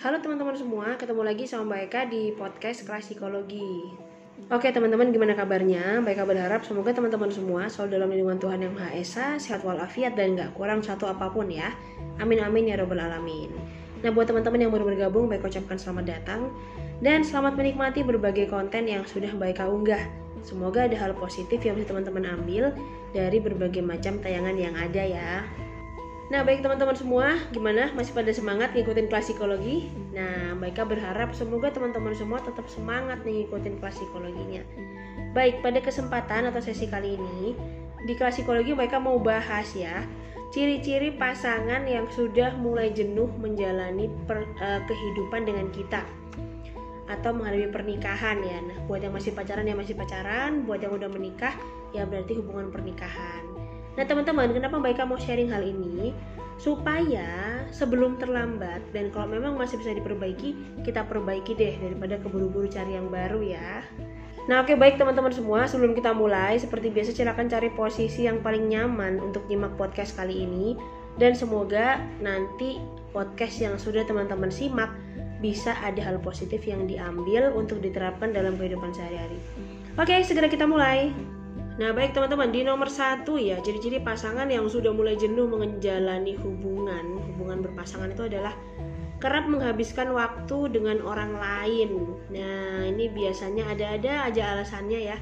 Halo teman-teman semua, ketemu lagi sama Mbak Eka di podcast Kelas Psikologi. Oke teman-teman, gimana kabarnya? Mbak Eka berharap semoga teman-teman semua selalu dalam lindungan Tuhan Yang Maha Esa, sehat walafiat dan gak kurang satu apapun ya. Amin amin ya robbal alamin. Nah, buat teman-teman yang baru bergabung, Mbak Eka ucapkan selamat datang dan selamat menikmati berbagai konten yang sudah Mbak Eka unggah. Semoga ada hal positif yang bisa teman-teman ambil dari berbagai macam tayangan yang ada ya. Nah, baik teman-teman semua, gimana? Masih pada semangat ngikutin kelas psikologi? Nah, Mbak Eka berharap semoga teman-teman semua tetap semangat nih ngikutin kelas psikologinya. Baik, pada kesempatan atau sesi kali ini, di kelas psikologi Mbak Eka mau bahas ya, ciri-ciri pasangan yang sudah mulai jenuh menjalani kehidupan dengan kita atau menghadapi pernikahan ya. Nah, buat yang masih pacaran ya masih pacaran, buat yang udah menikah ya berarti hubungan pernikahan. Nah teman-teman, kenapa Mbak Eka mau sharing hal ini? Supaya sebelum terlambat dan kalau memang masih bisa diperbaiki, kita perbaiki deh daripada keburu-buru cari yang baru ya. Nah oke, baik teman-teman semua, sebelum kita mulai, seperti biasa silakan cari posisi yang paling nyaman untuk nyimak podcast kali ini. Dan semoga nanti podcast yang sudah teman-teman simak bisa ada hal positif yang diambil untuk diterapkan dalam kehidupan sehari-hari. Oke, segera kita mulai. Nah baik teman-teman, di nomor 1 ya, ciri-ciri pasangan yang sudah mulai jenuh menjalani hubungan berpasangan itu adalah kerap menghabiskan waktu dengan orang lain. Nah ini biasanya ada-ada aja alasannya ya,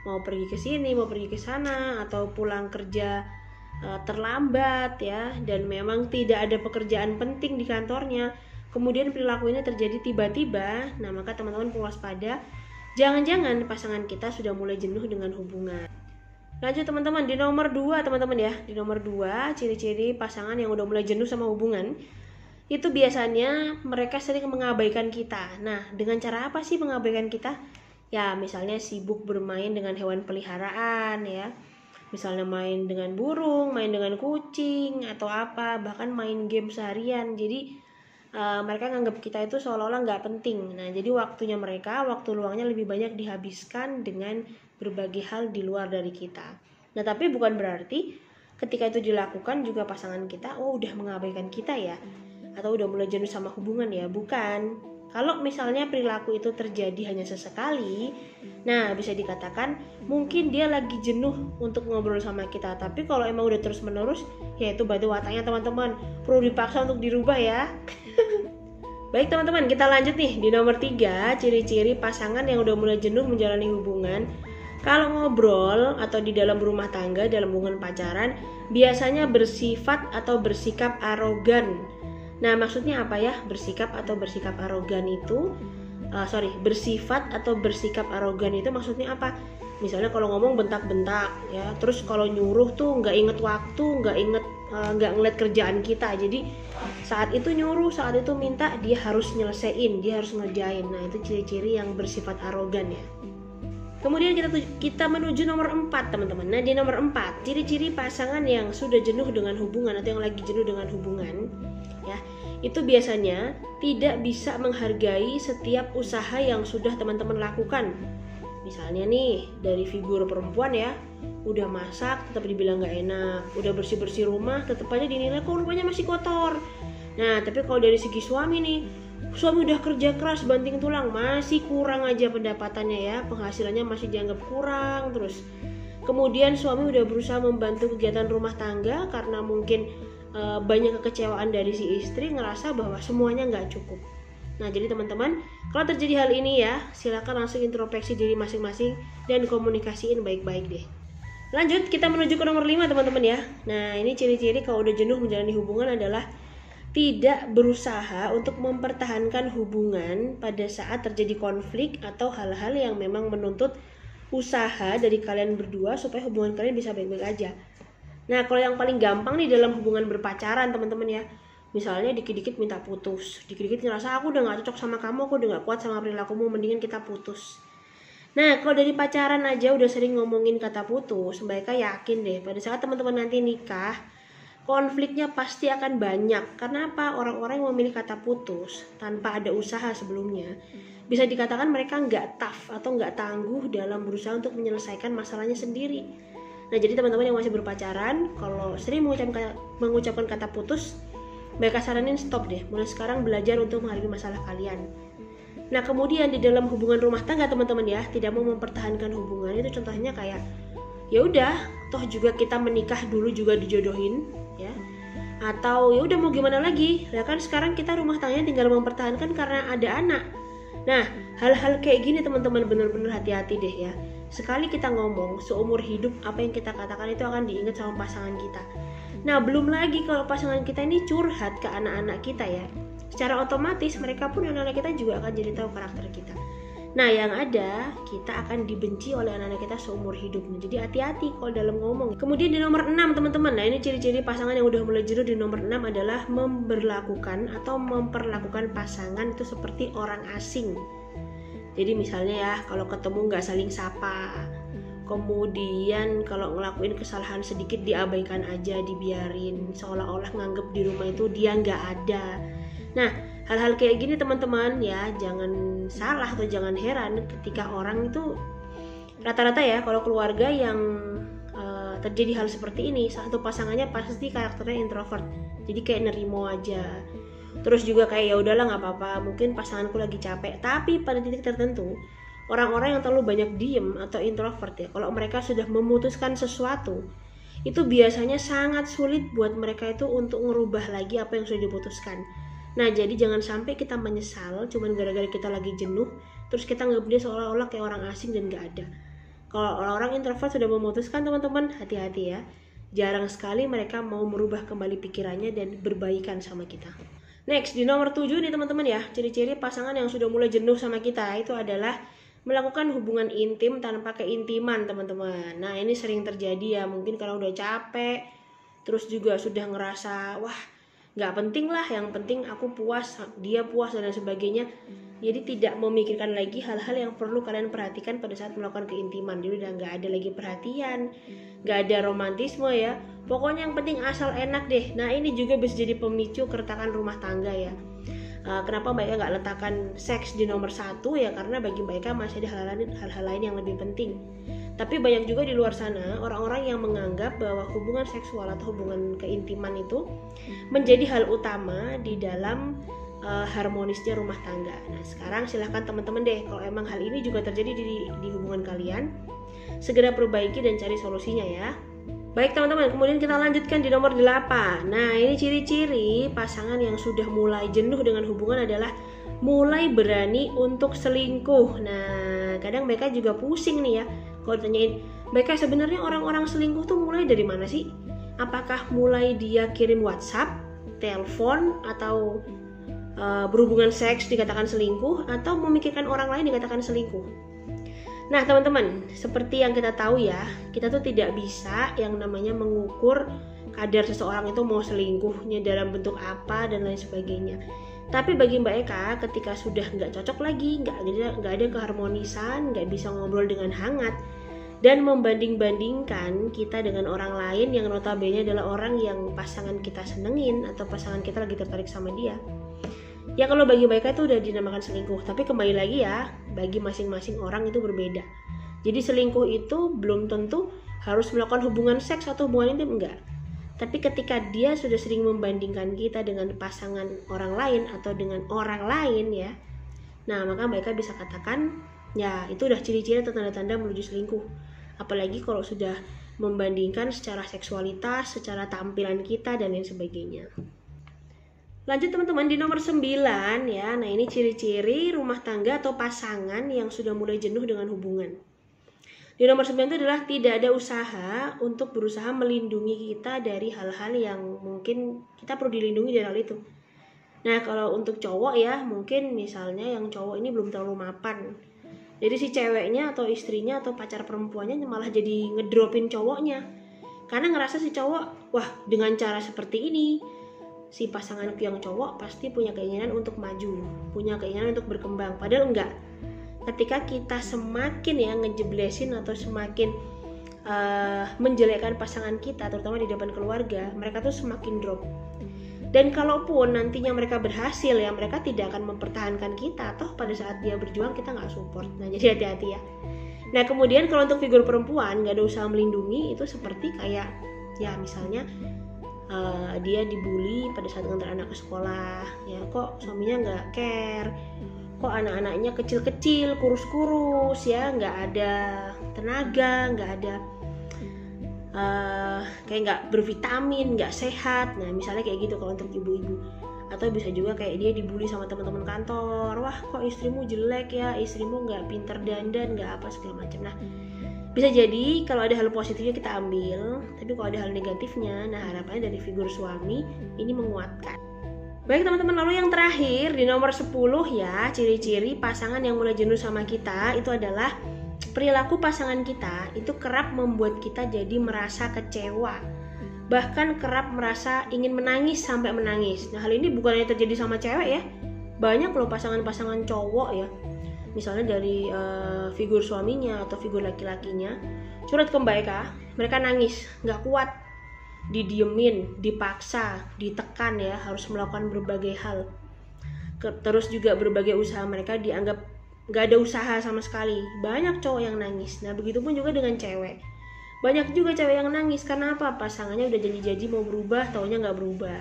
mau pergi ke sini, mau pergi ke sana, atau pulang kerja terlambat ya, dan memang tidak ada pekerjaan penting di kantornya. Kemudian perilaku ini terjadi tiba-tiba. Nah maka teman-teman perlu waspada. Jangan-jangan pasangan kita sudah mulai jenuh dengan hubungan. Lanjut teman-teman, di nomor 2 teman-teman ya. Di nomor 2, ciri-ciri pasangan yang udah mulai jenuh sama hubungan. Itu biasanya mereka sering mengabaikan kita. Nah, dengan cara apa sih mengabaikan kita? Ya, misalnya sibuk bermain dengan hewan peliharaan ya. Misalnya main dengan burung, main dengan kucing, atau apa. Bahkan main game seharian. Jadi mereka nganggap kita itu seolah-olah nggak penting. Nah, jadi waktu luangnya lebih banyak dihabiskan dengan berbagai hal di luar dari kita. Nah, tapi bukan berarti ketika itu dilakukan juga pasangan kita, udah mengabaikan kita ya, atau udah mulai jenuh sama hubungan ya, bukan. Kalau misalnya perilaku itu terjadi hanya sesekali, nah bisa dikatakan mungkin dia lagi jenuh untuk ngobrol sama kita. Tapi kalau emang udah terus-menerus, ya itu berarti wataknya teman-teman perlu dipaksa untuk dirubah ya. Baik teman-teman, kita lanjut nih di nomor 3, ciri-ciri pasangan yang udah mulai jenuh menjalani hubungan. Kalau ngobrol atau di dalam rumah tangga, dalam hubungan pacaran, biasanya bersifat atau bersikap arogan. Nah maksudnya apa ya bersifat atau bersikap arogan itu? Bersifat atau bersikap arogan itu maksudnya apa? Misalnya kalau ngomong bentak-bentak ya, terus kalau nyuruh tuh nggak inget waktu, nggak ngeliat kerjaan kita. Jadi saat itu nyuruh, saat itu minta, dia harus nyelesain, dia harus ngerjain. Nah itu ciri-ciri yang bersifat arogan ya. Kemudian kita menuju nomor 4 teman-teman. Nah di nomor 4, ciri-ciri pasangan yang sudah jenuh dengan hubungan atau yang lagi jenuh dengan hubungan ya, itu biasanya tidak bisa menghargai setiap usaha yang sudah teman-teman lakukan. Misalnya nih, dari figur perempuan ya, udah masak tetap dibilang gak enak, udah bersih-bersih rumah tetap aja dinilai kok rumahnya masih kotor. Nah tapi kalau dari segi suami nih, suami udah kerja keras banting tulang, masih kurang aja pendapatannya ya, penghasilannya masih dianggap kurang terus. Kemudian suami udah berusaha membantu kegiatan rumah tangga karena mungkin banyak kekecewaan dari si istri, ngerasa bahwa semuanya nggak cukup. Nah jadi teman-teman, kalau terjadi hal ini ya, silakan langsung introspeksi diri masing-masing dan komunikasiin baik-baik deh. Lanjut, kita menuju ke nomor 5 teman-teman ya. Nah ini ciri-ciri kalau udah jenuh menjalani hubungan adalah tidak berusaha untuk mempertahankan hubungan pada saat terjadi konflik atau hal-hal yang memang menuntut usaha dari kalian berdua supaya hubungan kalian bisa baik-baik aja. Nah kalau yang paling gampang nih dalam hubungan berpacaran teman-teman ya, misalnya dikit-dikit minta putus, dikit-dikit ngerasa aku udah gak cocok sama kamu, aku udah gak kuat sama perilakumu, mendingan kita putus. Nah kalau dari pacaran aja udah sering ngomongin kata putus, mereka yakin deh pada saat teman-teman nanti nikah, konfliknya pasti akan banyak. Karena apa? Orang-orang yang memilih kata putus tanpa ada usaha sebelumnya, bisa dikatakan mereka nggak tough atau nggak tangguh dalam berusaha untuk menyelesaikan masalahnya sendiri. Nah jadi teman-teman yang masih berpacaran, kalau sering mengucapkan kata putus, mereka saranin stop deh, mulai sekarang belajar untuk menghadapi masalah kalian. Nah kemudian di dalam hubungan rumah tangga teman-teman ya, tidak mau mempertahankan hubungan itu contohnya kayak ya udah, toh juga kita menikah dulu juga dijodohin ya, atau ya udah mau gimana lagi, ya kan sekarang kita rumah tangganya tinggal mempertahankan karena ada anak. Nah hal-hal kayak gini teman-teman benar-benar hati-hati deh ya. Sekali kita ngomong seumur hidup, apa yang kita katakan itu akan diingat sama pasangan kita. Nah belum lagi kalau pasangan kita ini curhat ke anak-anak kita ya, secara otomatis mereka pun anak-anak kita juga akan jadi tahu karakter kita. Nah yang ada kita akan dibenci oleh anak-anak kita seumur hidup. Jadi hati-hati kalau dalam ngomong. Kemudian di nomor 6 teman-teman, nah ini ciri-ciri pasangan yang udah mulai jenuh di nomor 6 adalah memperlakukan pasangan itu seperti orang asing. Jadi misalnya ya, kalau ketemu nggak saling sapa, kemudian kalau ngelakuin kesalahan sedikit diabaikan aja, dibiarin, seolah-olah nganggep di rumah itu dia nggak ada. Nah hal-hal kayak gini teman-teman ya, jangan salah atau jangan heran ketika orang itu rata-rata ya, kalau keluarga yang terjadi hal seperti ini, salah satu pasangannya pasti karakternya introvert, jadi kayak nerimo aja. Terus juga kayak ya udahlah nggak apa-apa, mungkin pasanganku lagi capek. Tapi pada titik tertentu orang-orang yang terlalu banyak diem atau introvert ya, kalau mereka sudah memutuskan sesuatu itu biasanya sangat sulit buat mereka itu untuk ngerubah lagi apa yang sudah diputuskan. Nah jadi jangan sampai kita menyesal cuman gara-gara kita lagi jenuh, terus kita nganggep dia seolah-olah kayak orang asing dan nggak ada. Kalau orang-orang introvert sudah memutuskan teman-teman, hati-hati ya, jarang sekali mereka mau merubah kembali pikirannya dan berbaikan sama kita. Next, di nomor 7 nih teman-teman ya, ciri-ciri pasangan yang sudah mulai jenuh sama kita itu adalah melakukan hubungan intim tanpa keintiman teman-teman. Nah ini sering terjadi ya, mungkin kalau udah capek, terus juga sudah ngerasa wah nggak penting lah, yang penting aku puas, dia puas dan sebagainya. Jadi tidak memikirkan lagi hal-hal yang perlu kalian perhatikan pada saat melakukan keintiman. Jadi udah nggak ada lagi perhatian, nggak ada romantisme ya. Pokoknya yang penting asal enak deh. Nah ini juga bisa jadi pemicu keretakan rumah tangga ya. Kenapa mereka nggak letakkan seks di nomor 1 ya, karena bagi mereka masih ada hal-hal lain yang lebih penting. Tapi banyak juga di luar sana orang-orang yang menganggap bahwa hubungan seksual atau hubungan keintiman itu menjadi hal utama di dalam harmonisnya rumah tangga. Nah sekarang silahkan teman-teman deh, kalau emang hal ini juga terjadi di hubungan kalian, segera perbaiki dan cari solusinya ya. Baik teman-teman, kemudian kita lanjutkan di nomor 8. Nah ini ciri-ciri pasangan yang sudah mulai jenuh dengan hubungan adalah mulai berani untuk selingkuh. Nah kadang mereka juga pusing nih ya kalau ditanyain, mereka sebenarnya orang-orang selingkuh tuh mulai dari mana sih? Apakah mulai dia kirim WhatsApp, telepon, atau berhubungan seks dikatakan selingkuh, atau memikirkan orang lain dikatakan selingkuh? Nah teman-teman, seperti yang kita tahu ya, kita tuh tidak bisa yang namanya mengukur kadar seseorang itu mau selingkuhnya dalam bentuk apa dan lain sebagainya. Tapi bagi Mbak Eka, ketika sudah nggak cocok lagi, nggak ada keharmonisan, nggak bisa ngobrol dengan hangat, dan membanding-bandingkan kita dengan orang lain yang notabene adalah orang yang pasangan kita senengin atau pasangan kita lagi tertarik sama dia, ya kalau bagi mereka itu udah dinamakan selingkuh. Tapi kembali lagi ya, bagi masing-masing orang itu berbeda. Jadi selingkuh itu belum tentu harus melakukan hubungan seks atau hubungan intim, enggak. Tapi ketika dia sudah sering membandingkan kita dengan pasangan orang lain atau dengan orang lain ya, nah maka mereka bisa katakan ya itu udah ciri-ciri atau tanda-tanda menuju selingkuh. Apalagi kalau sudah membandingkan secara seksualitas, secara tampilan kita dan lain sebagainya. Lanjut teman-teman di nomor 9 ya. Nah ini ciri-ciri rumah tangga atau pasangan yang sudah mulai jenuh dengan hubungan. Di nomor 9 itu adalah tidak ada usaha untuk berusaha melindungi kita dari hal-hal yang mungkin kita perlu dilindungi dari hal itu. Nah kalau untuk cowok ya, mungkin misalnya yang cowok ini belum terlalu mapan, jadi si ceweknya atau istrinya atau pacar perempuannya malah jadi ngedropin cowoknya, karena ngerasa si cowok, wah dengan cara seperti ini si pasanganku yang cowok pasti punya keinginan untuk maju, punya keinginan untuk berkembang. Padahal enggak. Ketika kita semakin ya ngejeblesin atau semakin menjelekkan pasangan kita, terutama di depan keluarga, mereka tuh semakin drop. Dan kalaupun nantinya mereka berhasil ya, mereka tidak akan mempertahankan kita, toh pada saat dia berjuang kita nggak support. Nah jadi hati-hati ya. Nah kemudian kalau untuk figur perempuan nggak ada usaha melindungi, itu seperti kayak ya misalnya dia dibully pada saat ngantar anak ke sekolah, ya kok suaminya nggak care, kok anak-anaknya kecil-kecil, kurus-kurus, ya nggak ada tenaga, nggak ada kayak nggak bervitamin, nggak sehat. Nah misalnya kayak gitu kalau untuk ibu-ibu. Atau bisa juga kayak dia dibully sama teman-teman kantor, wah kok istrimu jelek ya, istrimu nggak pinter dandan, nggak apa segala macam. Nah bisa jadi kalau ada hal positifnya kita ambil, tapi kalau ada hal negatifnya, nah harapannya dari figur suami ini menguatkan. Baik teman-teman, lalu yang terakhir di nomor 10 ya, ciri-ciri pasangan yang mulai jenuh sama kita itu adalah perilaku pasangan kita itu kerap membuat kita jadi merasa kecewa, bahkan kerap merasa ingin menangis sampai menangis. Nah hal ini bukan hanya terjadi sama cewek ya, banyak loh pasangan-pasangan cowok ya, misalnya dari figur suaminya atau figur laki-lakinya curhat ke Mbak Eka, mereka nangis, nggak kuat, didiemin, dipaksa, ditekan ya, harus melakukan berbagai hal. Terus juga berbagai usaha mereka dianggap nggak ada usaha sama sekali. Banyak cowok yang nangis. Nah begitupun juga dengan cewek. Banyak juga cewek yang nangis karena apa? Pasangannya udah janji-janji mau berubah, taunya nggak berubah.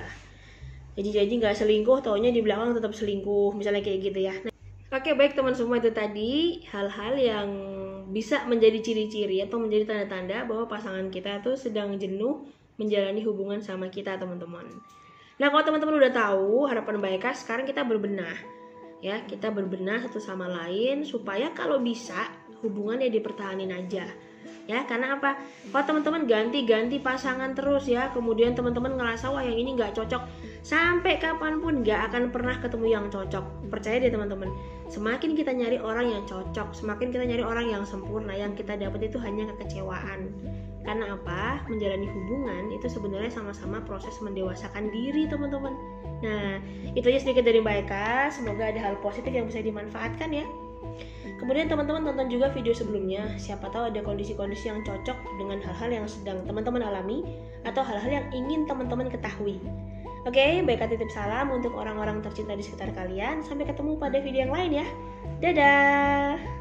Janji-janji nggak selingkuh, taunya di belakang tetap selingkuh. Misalnya kayak gitu ya. Nah, oke, baik teman semua, itu tadi hal-hal yang bisa menjadi ciri-ciri atau menjadi tanda-tanda bahwa pasangan kita tuh sedang jenuh menjalani hubungan sama kita, teman-teman. Nah kalau teman-teman udah tahu harapan Mbak Eka, sekarang kita berbenah. Ya, kita berbenah satu sama lain supaya kalau bisa hubungannya dipertahanin aja. Ya, karena apa? Kalau teman-teman ganti-ganti pasangan terus ya, kemudian teman-teman ngerasa wah yang ini nggak cocok, sampai kapanpun nggak akan pernah ketemu yang cocok. Percaya deh teman-teman, semakin kita nyari orang yang cocok, semakin kita nyari orang yang sempurna, yang kita dapat itu hanya kekecewaan. Karena apa? Menjalani hubungan itu sebenarnya sama-sama proses mendewasakan diri, teman-teman. Nah, itu aja sedikit dari Mbak Eka. Semoga ada hal positif yang bisa dimanfaatkan ya. Kemudian teman-teman tonton juga video sebelumnya. Siapa tahu ada kondisi-kondisi yang cocok dengan hal-hal yang sedang teman-teman alami atau hal-hal yang ingin teman-teman ketahui. Oke, Mbak Eka titip salam untuk orang-orang tercinta di sekitar kalian. Sampai ketemu pada video yang lain ya. Dadah!